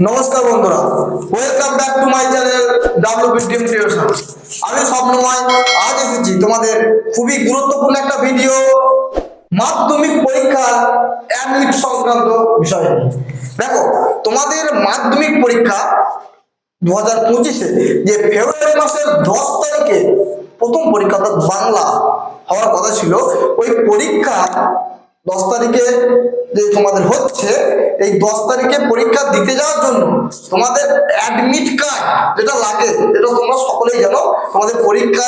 নমস্কার বন্ধুরা, welcome back to my channel WBTM tuition. আমি স্বপ্নময় আজ এসেছি তোমাদের খুবই গুরুত্বপূর্ণ একটা ভিডিও, মাধ্যমিক পরীক্ষার অ্যাডমিট সংক্রান্ত বিষয়। দেখো, তোমাদের মাধ্যমিক পরীক্ষা 2025-এ যে ফেব্রুয়ারি মাসের 10 তারিখে প্রথম পরীক্ষা অর্থাৎ বাংলা হওয়ার কথা ছিল, ওই পরীক্ষা 10 তারিখে যে তোমাদের হচ্ছে, এই 10 তারিখে পরীক্ষা দিতে যাওয়ার জন্য তোমাদের অ্যাডমিট কার্ড যেটা লাগে, যেটা তোমরা সকলেই জানো, তোমাদের পরীক্ষা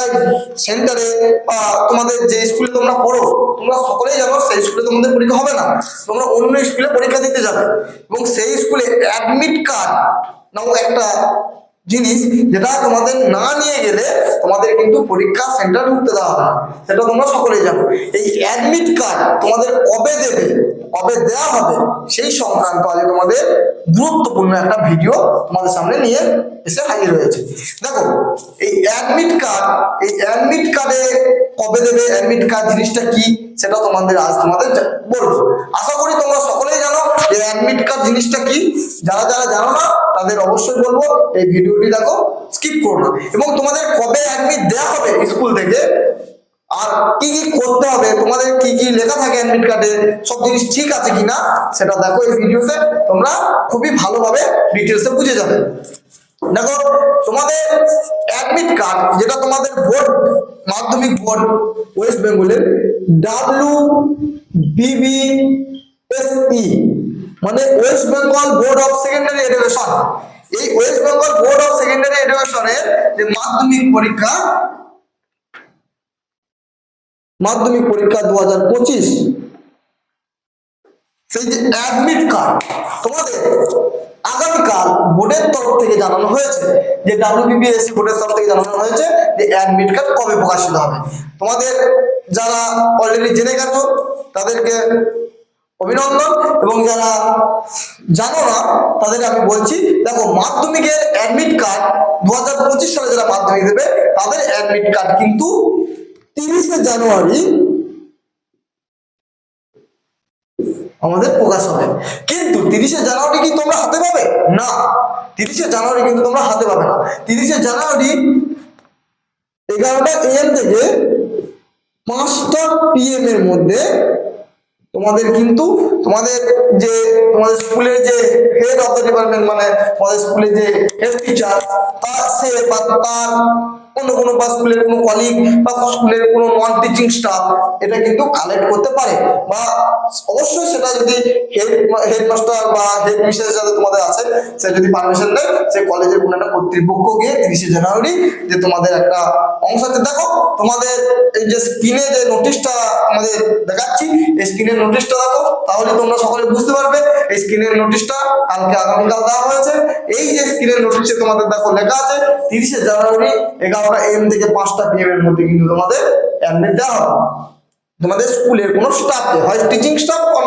সেন্টারে বা তোমাদের যে স্কুলে তোমরা পড়ো তোমরা সকলেই জানো সেই স্কুলে তোমাদের পরীক্ষা হবে না, তোমরা অন্য স্কুলে পরীক্ষা দিতে যাবে এবং সেই স্কুলে অ্যাডমিট কার্ড নামক একটা জিনিস, যেটা তোমাদের না নিয়ে গেলে তোমাদের কিন্তু পরীক্ষা সেন্টার ঢুকতে দেওয়া হবে না, সেটা তোমরা সকলেই জানো। এই অ্যাডমিট কার্ড তোমাদের কবে দেবে, কবে দেওয়া হবে, সেই সংক্রান্ত আজ তোমাদের গুরুত্বপূর্ণ একটা ভিডিও তোমাদের সামনে নিয়ে এসে হাজির হয়েছে। দেখো, এই অ্যাডমিট কার্ডে কবে দেবে, অ্যাডমিট কার্ড জিনিসটা কি সেটা তোমাদের বলবো। আশা করি তোমরা সকলেই জানো যে অ্যাডমিট কার্ড জিনিসটা কি। যারা যারা জানো না তাদের অবশ্যই বলবো এই ভিডিওটি দেখো, স্কিপ করো না। এবং তোমাদের কবে অ্যাডমিট দেওয়া হবে স্কুল থেকে, আর কি কি করতে হবে, তোমাদের কি কি লেখা থাকে অ্যাডমিট কার্ডে, সব জিনিস ঠিক আছে কিনা সেটা দেখো এই ভিডিওতে, তোমরা খুবই ভালোভাবে ডিটেলসে বুঝে যাবে। দেখো, তোমাদের অ্যাডমিট কার্ড যেটা তোমাদের বোর্ড, মাধ্যমিক বোর্ড ওয়েস্ট বেঙ্গলের WBBSE মানে West Bengal board of secondary education, এই West Bengal board of secondary এডুকেশনের যে মাধ্যমিক পরীক্ষা 2025, সেই যে অ্যাডমিট কার্ড তোমাদের আগামীকাল বোর্ডের তরফ থেকে জানানো হয়েছে, যে WBBSE বোর্ডের তরফ থেকে জানানো হয়েছে যে অ্যাডমিট কার্ড কবে প্রকাশিত হবে। তোমাদের যারা অলরেডি জেনে গেছো তাদেরকে অভিনন্দন, এবং যারা জানো না তাদেরকে আমি বলছি, দেখো মাধ্যমিকের অ্যাডমিট কার্ড 2025 সালে যারা মাধ্যমিক দেবে তাদের অ্যাডমিট কার্ড কিন্তু 30শে জানুয়ারি আমাদের প্রকাশ হবে। কিন্তু 30শে জানুয়ারি কি তোমরা হাতে পাবে? না, 30শে জানুয়ারি কিন্তু তোমরা হাতে পাবে না। 30শে জানুয়ারি 11টা AM থেকে 5টা PM এর মধ্যে তোমাদের কিন্তু তোমাদের স্কুলের যে হেড অফ দ্য ডিপার্টমেন্ট, মানে তোমাদের স্কুলের যে হেড টিচার, সে বা তার অন্য কোনো বা স্কুলের কোনো কলিগ বা স্কুলের কোনো নন টিচিং স্টাফ এটা কিন্তু কালেক্ট করতে পারে, বা অবশ্যই সেটা যদি হেডমাস্টার বা হেড মিস্ট্রেস যাতে তোমাদের আছে সে যদি পারমিশন দেয়, সে কলেজের কোনো একটা কর্তৃপক্ষ গিয়ে 30শে জানুয়ারি যে তোমাদের একটা অংশ আছে। দেখো, তোমাদের এই যে স্ক্রিনে যে নোটিশটা আমাদের দেখাচ্ছি, এই স্ক্রিনের নোটিশটা দেখো, তাহলে তোমরা সকলে বুঝতে পারবে এই স্ক্রিনের নোটিশটা আগামীকাল দেওয়া হয়েছে। এই যে স্ক্রিনের নোটিশে তোমাদের দেখো লেখা আছে 30শে জানুয়ারি 11টা AM থেকে 5টা PM এর মধ্যে কিন্তু তোমাদের অ্যাডমিট দেওয়া হবে। তোমাদের স্কুলের কোনো স্টাফকে, হয় টিচিং স্টাফ বা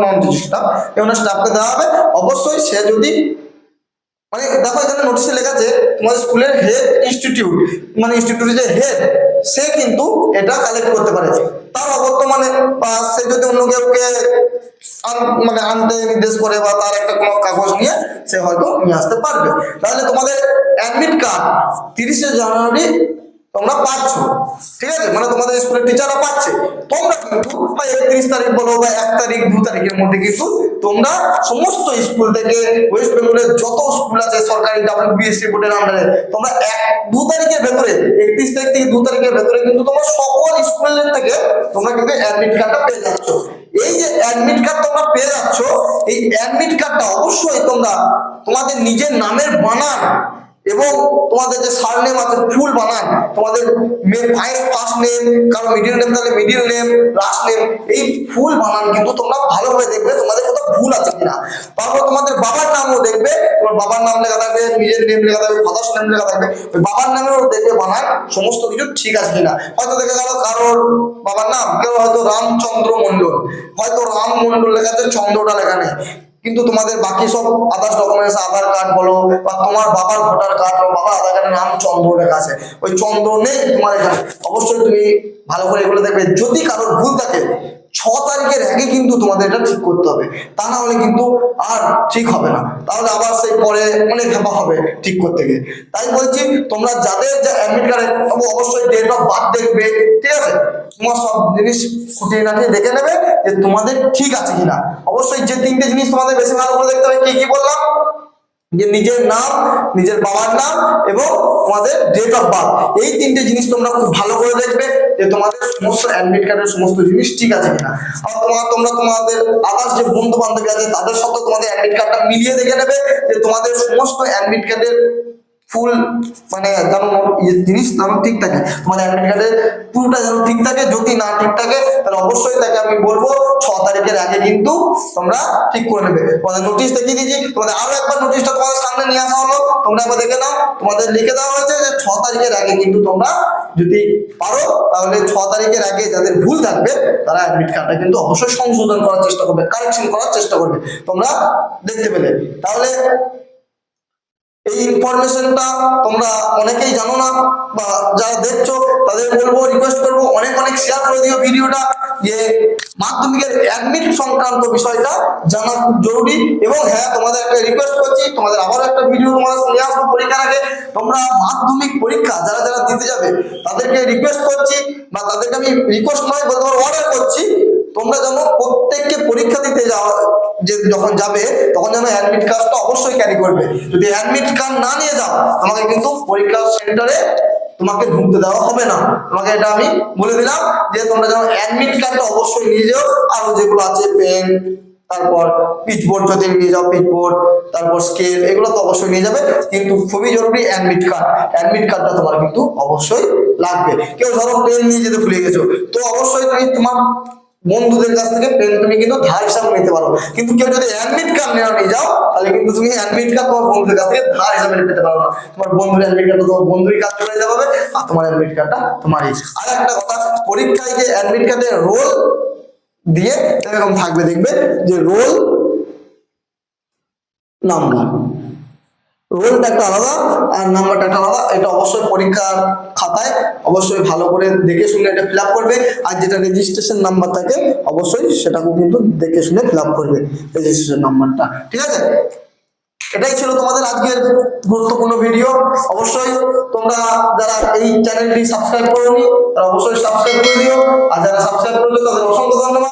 নন টিচিং স্টাফ, এমন স্টাফকে দেওয়া হবে। অবশ্যই সে যদি, মানে দেখো এখানে নোটিশে লেখা আছে তোমাদের স্কুলের হেড ইনস্টিটিউট, মানে ইনস্টিটিউটের যে হেড, সে কিন্তু এটা কালেক্ট করতে পারে। তার অবর্তমানে বা সে যদি অন্য কেউকে মানে আনতে নির্দেশ করে বা তার একটা কোনো কাগজ নিয়ে সে হয়তো নিয়ে আসতে পারবে। তাহলে তোমাদের অ্যাডমিট কার্ড 30শে জানুয়ারি তোমরা পাচ্ছ, ঠিক আছে, মানে তোমাদের স্কুলের টিচাররা পাচ্ছে। তোমরা কিন্তু 31 তারিখ বলো বা 1 তারিখ 2 তারিখের মধ্যে কিন্তু তোমরা সমস্ত স্কুল থেকে ওয়েস্ট বেঙ্গলের যত স্কুল আছে সরকারি WBSE বোর্ডের আন্ডারে, তোমরা 1-2 তারিখের ভেতরে, 31 তারিখ থেকে 2 তারিখের ভেতরে কিন্তু তোমরা সকল স্কুলের থেকে তোমরা কিন্তু অ্যাডমিট কার্ডটা পেয়ে যাচ্ছ। এই যে অ্যাডমিট কার্ড তোমরা পেয়ে যাচ্ছ, এই অ্যাডমিট কার্ডটা অবশ্যই তোমরা তোমাদের নিজের নামের বানান এবং তোমাদের যে সারনেম আছে ফুল বানান, তোমাদের ফার্স্ট নেম, কারো মিডিল নেম তাহলে মিডিল নেম, লাস্ট নেম, এই ফুল বানান কিন্তু তোমরা ভালোভাবে দেখবে তোমাদের কোথাও ভুল আছে কিনা। তারপর তোমাদের বাবার নামও দেখবে, তোমার বাবার নাম লেখা থাকবে, নিজের নেম লেখা থাকবে, ফাদার্স নেম লেখা থাকবে, ওই বাবার নামেও দেখবে বানান সমস্ত কিছু ঠিক আছে কিনা। হয়তো দেখা গেল কারোর বাবার নাম, কেউ হয়তো রামচন্দ্র মন্ডল, হয়তো রাম মন্ডল লেখা আছে, চন্দ্রটা লেখা নেই, কিন্তু তোমাদের বাকি সব আদার্স ডকুমেন্টস, আধার কার্ড বলো বা তোমার বাবার ভোটার কার্ড বা বাবার আধার কার্ডের নাম চন্দ্র লেখা আছে, ওই চন্দ্র নেই তোমার এখানে। অবশ্যই তুমি ভালো করে এগুলো দেখবে, যদি কারোর ভুল থাকে তারিখের আগে কিন্তু তোমাদের এটা ঠিক করতে হবে, তা না হলে কিন্তু আর ঠিক হবে না, তাহলে আবার সেই পরে অনেক হেপা হবে ঠিক করতে গিয়ে। তাই বলছি তোমরা যাদের যা অ্যাডমিট কার্ডে অবশ্যই ডেট অফ বার্থ দেখবে, ঠিক আছে, তোমার সব জিনিস খুঁটিয়ে নাটিয়ে দেখে নেবে যে তোমাদের ঠিক আছে কিনা। অবশ্যই যে তিনটে জিনিস তোমাদের বেশি ভালো করে দেখতে হবে, কি কি বললাম, যে নিজের নাম, নিজের বাবার নাম এবং তোমাদের ডেট অফ বার্থ, এই তিনটে জিনিস তোমরা খুব ভালো করে দেখবে যে তোমাদের সমস্ত অ্যাডমিট কার্ডের সমস্ত জিনিস ঠিক আছে কিনা। আর তোমরা তোমাদের আদার্স যে বন্ধু বান্ধবী আছে তাদের সাথে তোমাদের অ্যাডমিট কার্ডটা মিলিয়ে দেখে নেবে যে তোমাদের সমস্ত অ্যাডমিট কার্ডের ফুল মানে যেন জিনিস যেন ঠিক থাকে, তোমাদের অ্যাডমিট কার্ডের পুরোটা যেন ঠিক থাকে। যদি না ঠিক থাকে তাহলে অবশ্যই তাকে আমি বলবো 6 তারিখের আগে কিন্তু তোমরা ঠিক করে নেবে। তোমাদের নোটিশ দেখিয়ে দিয়েছি, তোমাদের আরো একবার নোটিশটা তোমাদের সামনে নিয়ে আসা হলো, তোমরা একবার দেখে নাও। তোমাদের লিখে দেওয়া হয়েছে যে 6 তারিখের আগে কিন্তু তোমরা যদি পারো তাহলে 6 তারিখের আগে যাদের ভুল থাকবে তারা অ্যাডমিট কার্ডটা কিন্তু অবশ্যই সংশোধন করার চেষ্টা করবে, কারেকশন করার চেষ্টা করবে। তোমরা দেখতে পেলে, তাহলে এই ইনফরমেশনটা তোমরা অনেকেই জানো না, বা যারা দেখছো তাদের বলবো, রিকোয়েস্ট করবো অনেক অনেক শেয়ার করে দিও ভিডিওটা, যে মাধ্যমিকের অ্যাডমিট সংক্রান্ত বিষয়টা জানা খুব জরুরি। এবং হ্যাঁ, তোমাদের একটা রিকোয়েস্ট করছি, তোমাদের আবারও একটা ভিডিও তোমাদের নিয়ে আসবো পরীক্ষার আগে। তোমরা মাধ্যমিক পরীক্ষা যারা যারা দিতে যাবে তাদেরকে রিকোয়েস্ট করছি, বা তাদেরকে আমি রিকোয়েস্ট নয় বলতে পারো অর্ডার করছি, তোমরা যেন প্রত্যেককে পরীক্ষা দিতে যাওয়া যে যখন যাবে তখন যেন অ্যাডমিট কার্ডটা অবশ্যই ক্যারি করবে। যদি অ্যাডমিট কার্ড না নিয়ে যাও তোমাকে কিন্তু পরীক্ষা সেন্টারে তোমাকে ঢুকতে দেওয়া হবে না। তোমাকে এটা আমি বলে দিলাম যে তোমরা যেন অ্যাডমিট কার্ডটা অবশ্যই নিয়ে যাও, আরো যেগুলো আছে পেন, তারপর পিচবোর্ড যদি নিয়ে যাও পিচবোর্ড, তারপর স্কেল, এগুলো তো অবশ্যই নিয়ে যাবে। কিন্তু খুবই জরুরি অ্যাডমিট কার্ড, অ্যাডমিট কার্ডটা তোমার কিন্তু অবশ্যই লাগবে। কেউ ধরো পেন নিয়ে যেতে ভুলে গেছো, তো অবশ্যই তুমি তোমার বন্ধুদের কাছ থেকে পেন তুমি কিন্তু ধার হিসাবে নিতে পারো। কিন্তু কেউ যদি অ্যাডমিট কার্ড নিয়ে যাও তাহলে কিন্তু তুমি অ্যাডমিট কার্ড তোমার বন্ধুদের কাছ থেকে ধার হিসাবে নিতে পারো না। তোমার বন্ধুর অ্যাডমিট কার্ডটা তোমার বন্ধুরই কাজ করে দিতে হবে, আর তোমার অ্যাডমিট কার্ডটা তোমারই। আর একটা কথা, পরীক্ষায় যে অ্যাডমিট কার্ডের রোল দিয়ে এরকম থাকবে, দেখবে যে রোল নাম্বার, রোলটা একটা আলাদা আর নাম্বারটা একটা আলাদা। এটা অবশ্যই পরীক্ষার খাতায় অবশ্যই ভালো করে দেখে শুনে এটা ফিল আপ করবে। আর যেটা রেজিস্ট্রেশন নাম্বার থাকে অবশ্যই সেটাকেও কিন্তু দেখে শুনে ফিল আপ করবে, রেজিস্ট্রেশন নাম্বারটা, ঠিক আছে। এটাই ছিল তোমাদের আজকের গুরুত্বপূর্ণ ভিডিও। অবশ্যই তোমরা যারা এই চ্যানেলটি সাবস্ক্রাইব করোনি তারা অবশ্যই সাবস্ক্রাইব করে দিও, আর যারা সাবস্ক্রাইব করেছো তাদের অসংখ্য ধন্যবাদ।